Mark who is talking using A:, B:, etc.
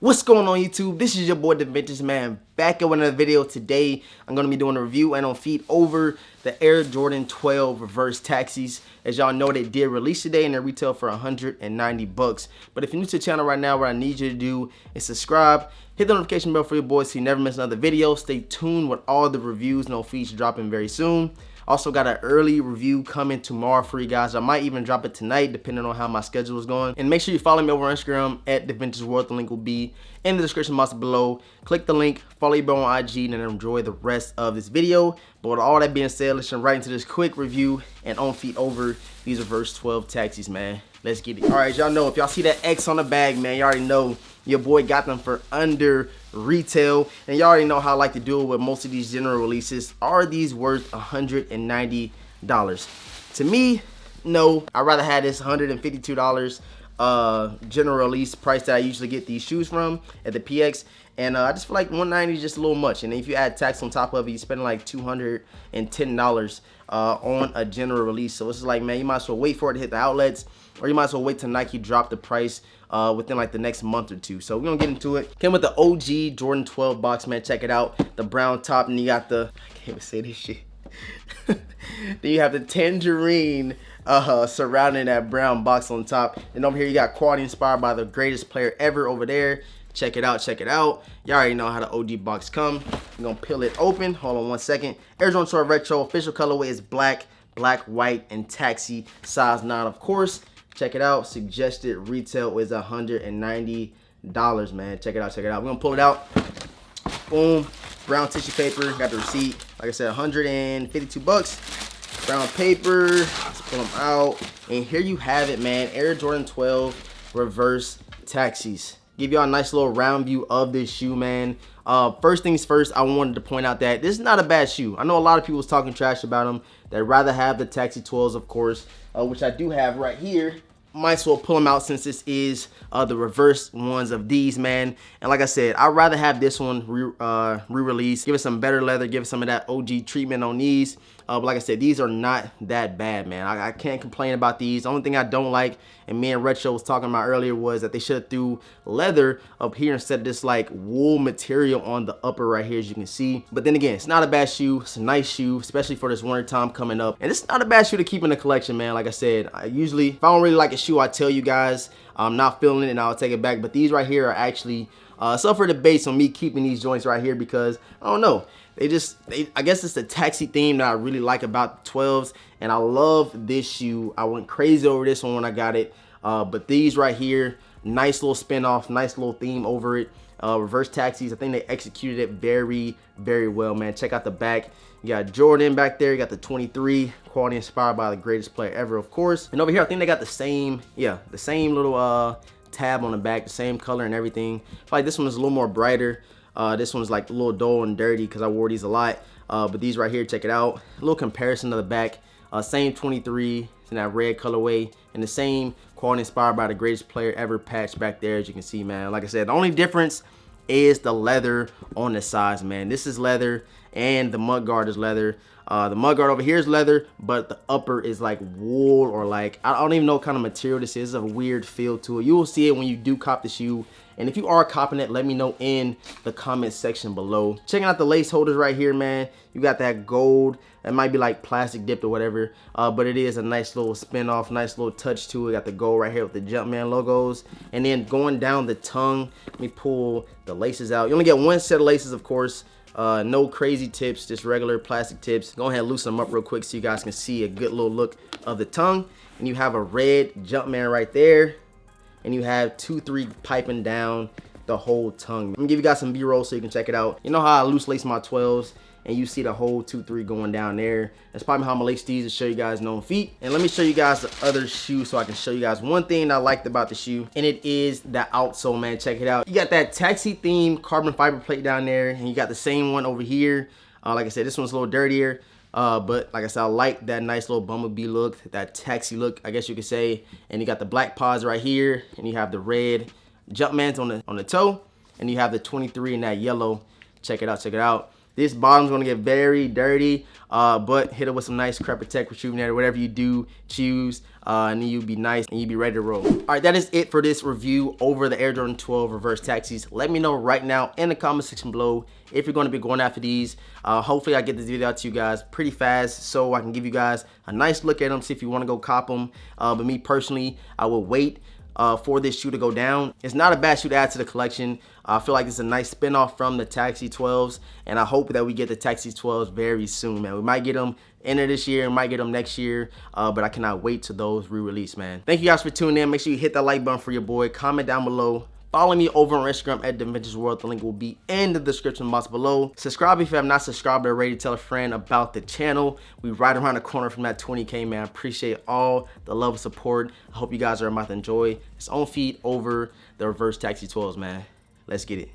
A: What's going on YouTube? This is your boy DeVintage, man, back with another video. Today I'm going to be doing a review and on feet over the Air Jordan 12 reverse taxis. As y'all know, they did release today and they retail for 190 bucks. But if you're new to the channel right now, what I need you to do is subscribe, hit the notification bell for your boys so you never miss another video. Stay tuned with all the reviews, no feats dropping very soon. Also got an early review coming tomorrow for you guys. I might even drop it tonight depending on how my schedule is going. And make sure you follow me over on Instagram at DeVintage World. The link will be in the description box below. Click the link, follow your bro on IG, and enjoy the rest of this video. But with all that being said, let's jump right into this quick review and on feet over these reverse 12 taxis, man. Let's get it. All right, y'all know, if y'all see that X on the bag, man, you already know your boy got them for under retail. And you already know how I like to do it with most of these general releases. Are these worth $190? To me, no. I'd rather have this $152 general release price that I usually get these shoes from at the PX. And I just feel like $190 is just a little much. And if you add tax on top of it, you spend like $210 on a general release. So it's like, man, you might as well wait for it to hit the outlets, or you might as well wait till Nike drop the price within like the next month or two. So we're gonna get into it. Came with the OG Jordan 12 box, man. Check it out. The brown top, and you got the, I can't even say this shit. Then you have the tangerine surrounding that brown box on top. And over here you got quality inspired by the greatest player ever over there. Check it out, check it out. Y'all already know how the OG box come. I'm gonna peel it open. Hold on one second. Air Jordan 12 Retro. Official colorway is black, white, and taxi. Size 9, of course. Check it out. Suggested retail is $190, man. Check it out, check it out. We're gonna pull it out. Boom. Brown tissue paper. Got the receipt. Like I said, 152 bucks. Brown paper. Let's pull them out. And here you have it, man. Air Jordan 12 reverse taxis. Give y'all a nice little round view of this shoe, man. First things first, I wanted to point out that this is not a bad shoe. I know a lot of people was talking trash about them. They'd rather have the Taxi 12s, of course, which I do have right here. Might as well pull them out since this is the reverse ones of these, man. And like I said, I'd rather have this one re-released. Give it some better leather, give it some of that OG treatment on these. But like I said, these are not that bad, man. I can't complain about these. The only thing I don't like, and me and Retro was talking about earlier, was that they should have threw leather up here instead of this like wool material on the upper right here, as you can see. But then again, it's not a bad shoe. It's a nice shoe, especially for this winter time coming up. And it's not a bad shoe to keep in the collection, man. Like I said, I usually, if I don't really like a shoe, I tell you guys I'm not feeling it and I'll take it back. But these right here are actually suffer the base on me keeping these joints right here, because I don't know, I guess it's the taxi theme that I really like about the 12s, and I love this shoe. I went crazy over this one when I got it. But these right here, nice little spin off, nice little theme over it. Reverse taxis, I think they executed it very, very well, man. Check out the back. You got Jordan back there. You got the 23, quality inspired by the greatest player ever, of course. And over here, I think they got the same, yeah, the same little tab on the back, the same color and everything. I feel like this one is a little more brighter. This one's like a little dull and dirty because I wore these a lot. But these right here, check it out. A little comparison to the back. Same 23 in that red colorway, and the same quality inspired by the greatest player ever patch back there, as you can see, man. Like I said, the only difference is the leather on the sides, man. This is leather and the mud guard is leather. The mud guard over here is leather, but the upper is like wool, or like, I don't even know what kind of material this is. It's a weird feel to it. You will see it when you do cop the shoe. And if you are copping it, let me know in the comment section below. Checking out the lace holders right here, man. You got that gold. It might be like plastic dipped or whatever, but it is a nice little spin off, nice little touch to it. Got the gold right here with the Jumpman logos. And then going down the tongue, let me pull the laces out. You only get one set of laces, of course. No crazy tips, just regular plastic tips. Go ahead and loosen them up real quick so you guys can see a good little look of the tongue. And you have a red Jumpman right there. And you have 2-3 piping down the whole tongue. I'm gonna give you guys some B-roll so you can check it out. You know how I loose lace my 12s, and you see the whole 2-3 going down there. That's probably how I'm gonna lace these to show you guys known feet. And let me show you guys the other shoe so I can show you guys one thing I liked about the shoe, and it is the outsole, man. Check it out. You got that taxi themed carbon fiber plate down there, and you got the same one over here. Like I said, this one's a little dirtier. But like I said, I like that nice little bumblebee look, that taxi look, I guess you could say. And you got the black paws right here, and you have the red Jumpmans on the toe, and you have the 23 in that yellow. Check it out, check it out. This bottom's gonna get very dirty, but hit it with some nice Crep Protect Rejuvenator, whatever you do, choose, and then you'll be nice and you'll be ready to roll. All right, that is it for this review over the Air Jordan 12 Reverse Taxis. Let me know right now in the comment section below if you're gonna be going after these. Hopefully I get this video out to you guys pretty fast so I can give you guys a nice look at them, see if you wanna go cop them. But me personally, I will wait for this shoe to go down. It's not a bad shoe to add to the collection. I feel like it's a nice spin-off from the Taxi 12s, and I hope that we get the Taxi 12s very soon, man. We might get them end of this year and might get them next year, but I cannot wait till those re-release, man. Thank you guys for tuning in. Make sure you hit that like button for your boy. Comment down below. Follow me over on Instagram at DeVintage World. The link will be in the description box below. Subscribe if you have not subscribed already. Tell a friend about the channel. We right around the corner from that 20K, man. I appreciate all the love and support. I hope you guys are about to enjoy this on feet over the Reverse Taxi 12s, man. Let's get it.